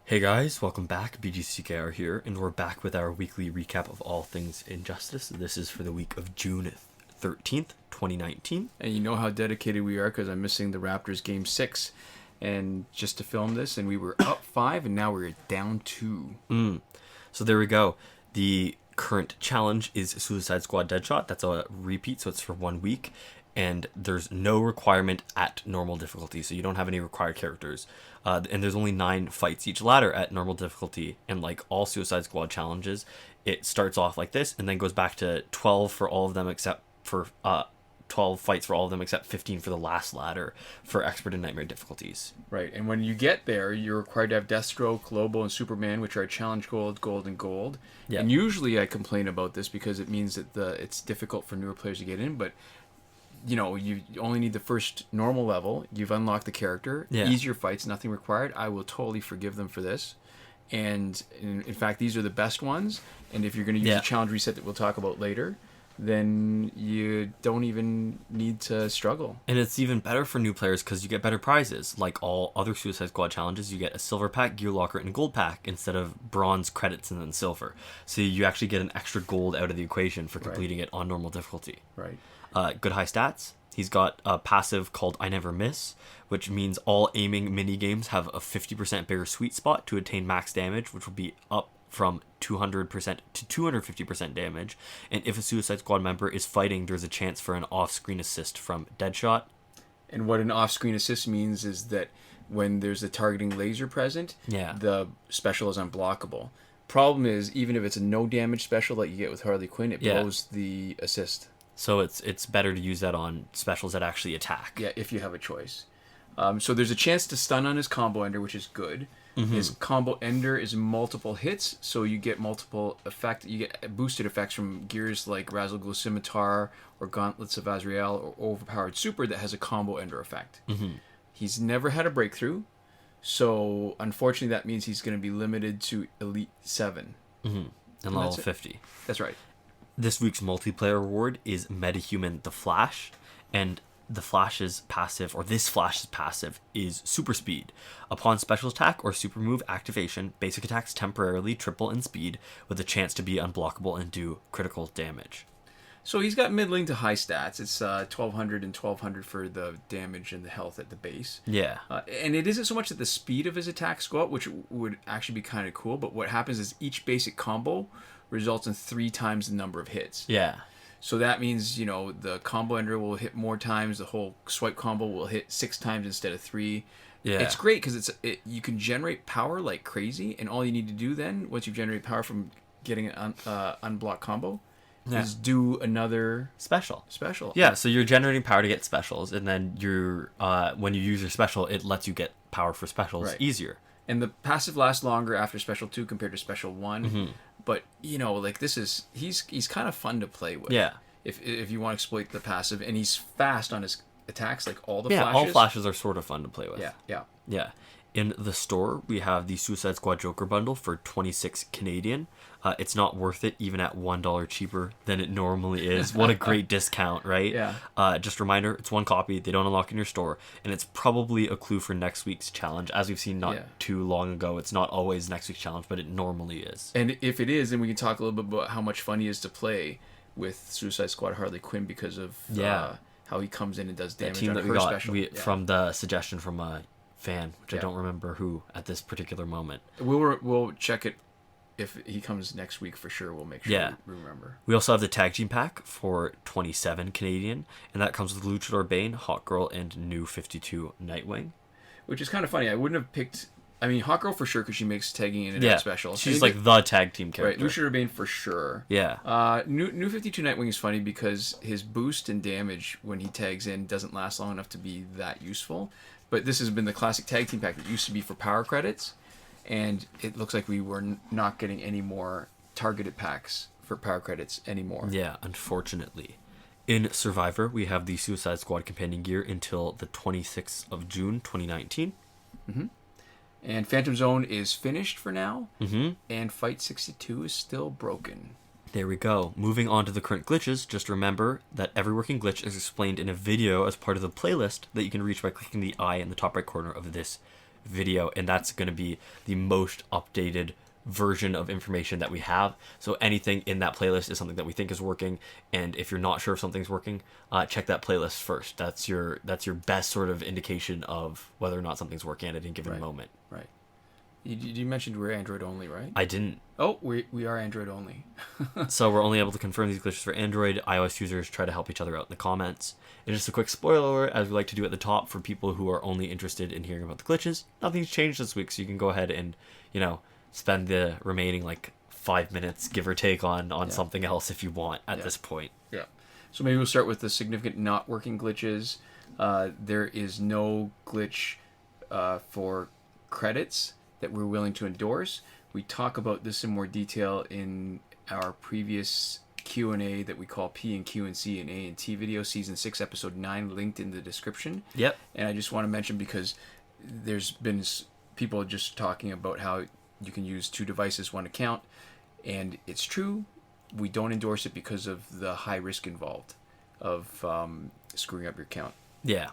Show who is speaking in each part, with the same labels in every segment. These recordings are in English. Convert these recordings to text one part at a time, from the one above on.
Speaker 1: Hey guys, welcome back. BGCKR here, and we're back with our weekly recap of all things Injustice. This is for the week of June 13th, 2019.
Speaker 2: And you know how dedicated we are because I'm missing the Raptors game 6 and just to film this, and we were up 5 and now we're down 2.
Speaker 1: So there we go. The current challenge is Suicide Squad Deadshot. That's a repeat, so it's for 1 week. And there's no requirement at normal difficulty, so you don't have any required characters. And there's only 9 fights each ladder at normal difficulty. And like all Suicide Squad challenges, it starts off like this and then goes back to 12 for all of them except for 12 fights for all of them except 15 for the last ladder for Expert and Nightmare difficulties.
Speaker 2: Right, and when you get there, you're required to have Deathstroke, Lobo, and Superman, which are challenge gold, gold, and gold.
Speaker 1: Yeah.
Speaker 2: And usually I complain about this because it means that it's difficult for newer players to get in, but you know, you only need the first normal level. You've unlocked the character.
Speaker 1: Yeah.
Speaker 2: Easier fights, nothing required. I will totally forgive them for this. And in fact, these are the best ones. And if you're going to use a challenge reset that we'll talk about later, then you don't even need to struggle.
Speaker 1: And it's even better for new players because you get better prizes. Like all other Suicide Squad challenges, you get a silver pack, gear locker, and a gold pack instead of bronze, credits, and then silver. So you actually get an extra gold out of the equation for completing it on normal difficulty.
Speaker 2: Right.
Speaker 1: Good high stats. He's got a passive called I Never Miss, which means all aiming mini games have a 50% bigger sweet spot to attain max damage, which will be up from 200% to 250% damage. And if a Suicide Squad member is fighting, there's a chance for an off-screen assist from Deadshot.
Speaker 2: And what an off-screen assist means is that when there's a targeting laser present, the special is unblockable. Problem is, even if it's a no damage special that you get with Harley Quinn, it blows the assist.
Speaker 1: So it's better to use that on specials that actually attack.
Speaker 2: Yeah, if you have a choice. So there's a chance to stun on his combo ender, which is good. Mm-hmm. His combo ender is multiple hits, so you get multiple effect. You get boosted effects from gears like Razzle Glow Scimitar or Gauntlets of Azrael or Overpowered Super that has a combo ender effect.
Speaker 1: Mm-hmm.
Speaker 2: He's never had a breakthrough, so unfortunately that means he's going to be limited to Elite 7.
Speaker 1: Mm-hmm. And level 50.
Speaker 2: That's right.
Speaker 1: This week's multiplayer reward is Metahuman the Flash, and the Flash's passive, or this Flash's passive, is Super Speed. Upon special attack or super move activation, basic attacks temporarily triple in speed with a chance to be unblockable and do critical damage.
Speaker 2: So he's got middling to high stats. It's 1200 and 1200 for the damage and the health at the base.
Speaker 1: Yeah.
Speaker 2: And it isn't so much that the speed of his attacks go up, which would actually be kind of cool, but what happens is each basic combo results in 3 times the number of hits.
Speaker 1: Yeah.
Speaker 2: So that means, you know, the combo ender will hit more times, the whole swipe combo will hit 6 times instead of 3.
Speaker 1: Yeah.
Speaker 2: It's great because you can generate power like crazy, and all you need to do then, once you generate power from getting an unblocked combo, is do another
Speaker 1: special.
Speaker 2: Yeah,
Speaker 1: so you're generating power to get specials, and then you're when you use your special, it lets you get power for specials easier.
Speaker 2: And the passive lasts longer after Special 2 compared to Special 1.
Speaker 1: Mm-hmm.
Speaker 2: But, you know, like he's kind of fun to play with.
Speaker 1: Yeah.
Speaker 2: If you want to exploit the passive. And he's fast on his attacks, like all the flashes.
Speaker 1: Yeah, all flashes are sort of fun to play with.
Speaker 2: Yeah.
Speaker 1: In the store, we have the Suicide Squad Joker bundle for 26 Canadian. It's not worth it, even at $1 cheaper than it normally is. What a great discount, right?
Speaker 2: Yeah.
Speaker 1: Just a reminder, it's 1 copy. They don't unlock in your store. And it's probably a clue for next week's challenge. As we've seen not too long ago, it's not always next week's challenge, but it normally is.
Speaker 2: And if it is, then we can talk a little bit about how much fun he is to play with Suicide Squad Harley Quinn because of how he comes in and does damage on her special.
Speaker 1: From the suggestion from a fan, which I don't remember who at this particular moment.
Speaker 2: We'll check it if he comes next week for sure. We'll make sure we remember.
Speaker 1: We also have the tag team pack for 27 Canadian, and that comes with Luchador Bane, Hawkgirl, and New 52 Nightwing.
Speaker 2: Which is kind of funny. I wouldn't have picked. I mean, Hawkgirl for sure because she makes tagging in and out special.
Speaker 1: She's like the tag team character.
Speaker 2: Right, Luchador Bane for sure.
Speaker 1: Yeah.
Speaker 2: New 52 Nightwing is funny because his boost and damage when he tags in doesn't last long enough to be that useful. But this has been the classic tag team pack that used to be for power credits, and it looks like we were not getting any more targeted packs for power credits anymore.
Speaker 1: Yeah, unfortunately. In Survivor, we have the Suicide Squad companion gear until the 26th of June, 2019.
Speaker 2: Mm-hmm. And Phantom Zone is finished for now,
Speaker 1: mm-hmm.
Speaker 2: and Fight 62 is still broken.
Speaker 1: There we go. Moving on to the current glitches, just remember that every working glitch is explained in a video as part of the playlist that you can reach by clicking the eye in the top right corner of this video, and that's going to be the most updated version of information that we have. So anything in that playlist is something that we think is working, and if you're not sure if something's working, check that playlist first. That's your best sort of indication of whether or not something's working at any given moment.
Speaker 2: Right. You mentioned we're Android only, right?
Speaker 1: I didn't.
Speaker 2: Oh, we are Android only.
Speaker 1: So we're only able to confirm these glitches for Android. iOS users try to help each other out in the comments. And just a quick spoiler alert, as we like to do at the top for people who are only interested in hearing about the glitches, nothing's changed this week, so you can go ahead and, spend the remaining 5 minutes, give or take, on something else if you want at this point.
Speaker 2: Yeah. So maybe we'll start with the significant not working glitches. There is no glitch for credits that we're willing to endorse. We talk about this in more detail in our previous Q&A that we call P and Q and C and A and T video, season 6, episode 9, linked in the description.
Speaker 1: Yep.
Speaker 2: And I just want to mention, because there's been people just talking about how you can use 2 devices, 1 account, and it's true. We don't endorse it because of the high risk involved of screwing up your account.
Speaker 1: Yeah.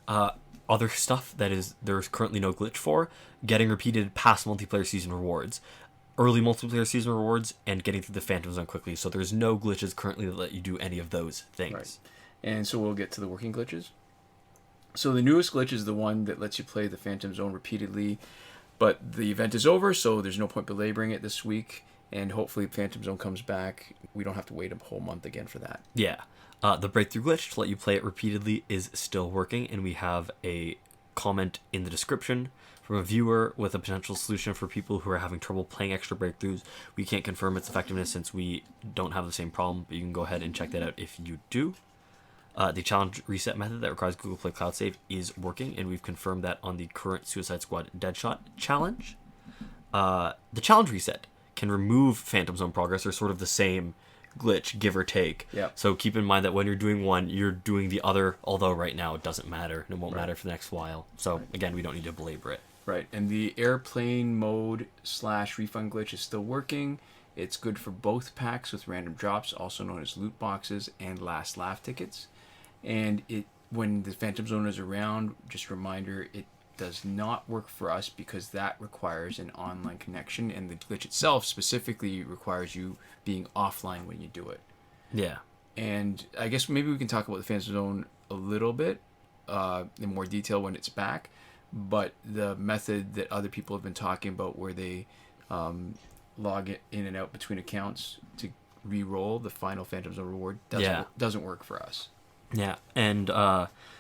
Speaker 1: Other stuff that there's currently no glitch for: getting repeated past multiplayer season rewards, early multiplayer season rewards, and getting through the Phantom Zone quickly. So there's no glitches currently that let you do any of those things.
Speaker 2: Right. And so we'll get to the working glitches. So the newest glitch is the one that lets you play the Phantom Zone repeatedly, but the event is over, so there's no point belaboring it this week, and hopefully Phantom Zone comes back. We don't have to wait a whole month again for that.
Speaker 1: Yeah. The breakthrough glitch to let you play it repeatedly is still working, and we have a comment in the description from a viewer with a potential solution for people who are having trouble playing extra breakthroughs. We can't confirm its effectiveness since we don't have the same problem, but you can go ahead and check that out if you do. The challenge reset method that requires Google Play Cloud Save is working, and we've confirmed that on the current Suicide Squad Deadshot challenge. The challenge reset can remove Phantom Zone progress, or sort of the same glitch, give or take.
Speaker 2: Yeah.
Speaker 1: So keep in mind that when you're doing one, you're doing the other, although right now it doesn't matter, and it won't matter for the next while. So again, we don't need to belabor it.
Speaker 2: Right, and the airplane mode / refund glitch is still working. It's good for both packs with random drops, also known as loot boxes, and last laugh tickets. And when the Phantom Zone is around, just a reminder, it does not work for us because that requires an online connection, and the glitch itself specifically requires you being offline when you do it.
Speaker 1: Yeah.
Speaker 2: And I guess maybe we can talk about the Phantom Zone a little bit in more detail when it's back, but the method that other people have been talking about, where they log it in and out between accounts to re-roll the final Phantom Zone reward, doesn't work for us.
Speaker 1: Yeah, and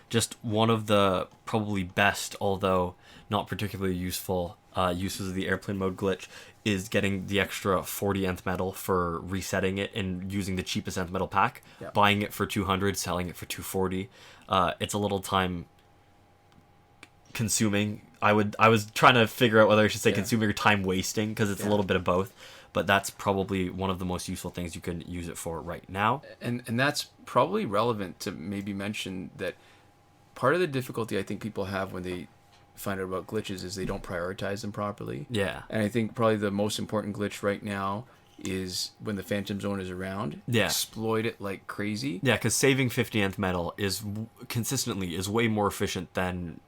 Speaker 1: just one of the probably best, although not particularly useful, uses of the airplane mode glitch is getting the extra 40 nth metal for resetting it and using the cheapest nth metal pack, buying it for 200, selling it for 240. It's a little time consuming. I was trying to figure out whether I should say consuming or time wasting, because it's a little bit of both. But that's probably one of the most useful things you can use it for right now.
Speaker 2: And that's probably relevant to maybe mention that part of the difficulty I think people have when they find out about glitches is they don't prioritize them properly.
Speaker 1: Yeah.
Speaker 2: And I think probably the most important glitch right now is when the Phantom Zone is around.
Speaker 1: Yeah.
Speaker 2: Exploit it like crazy.
Speaker 1: Yeah, because saving 50th metal is consistently way more efficient than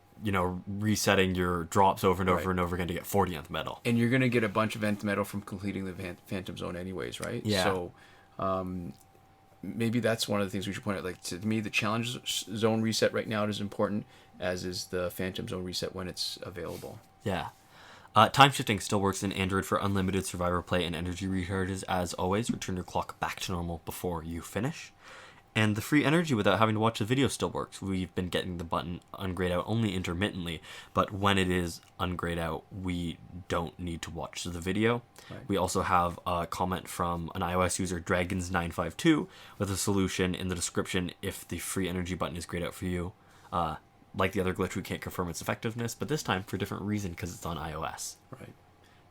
Speaker 1: resetting your drops over and over and over again to get 40th metal.
Speaker 2: And you're going to get a bunch of nth metal from completing the Phantom Zone anyways, right?
Speaker 1: Yeah.
Speaker 2: So maybe that's one of the things we should point out. Like, to me, the challenge zone reset right now is important, as is the Phantom Zone reset when it's available.
Speaker 1: Yeah. Time shifting still works in Android for unlimited survivor play and energy recharges. As always, return your clock back to normal before you finish. And the free energy without having to watch the video still works. We've been getting the button ungrayed out only intermittently, but when it is ungrayed out, we don't need to watch the video.
Speaker 2: Right.
Speaker 1: We also have a comment from an iOS user, Dragons952, with a solution in the description if the free energy button is grayed out for you. Like the other glitch, we can't confirm its effectiveness, but this time for a different reason, because it's on iOS.
Speaker 2: Right.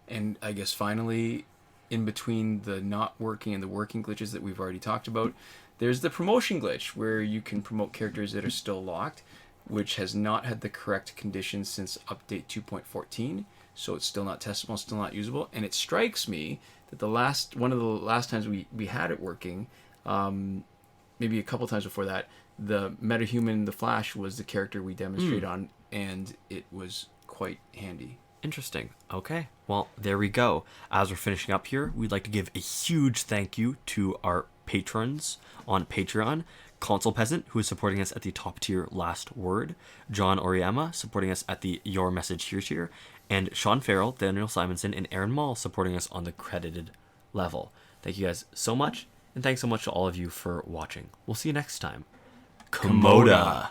Speaker 2: And I guess finally, in between the not working and the working glitches that we've already talked about, there's the promotion glitch, where you can promote characters that are still locked, which has not had the correct conditions since update 2.14, so it's still not testable, still not usable. And it strikes me that one of the last times we had it working, maybe a couple times before that, the metahuman, the Flash, was the character we demonstrated on, and it was quite handy.
Speaker 1: Interesting. Okay. Well, there we go. As we're finishing up here, we'd like to give a huge thank you to our patrons on Patreon. Console Peasant, who is supporting us at the top tier Last Word. John Auriemma, supporting us at the Your Message Here tier. And Sean Farrell, Daniel Simonson, and Aaron Mall supporting us on the credited level. Thank you guys so much. And thanks so much to all of you for watching. We'll see you next time. Komoda.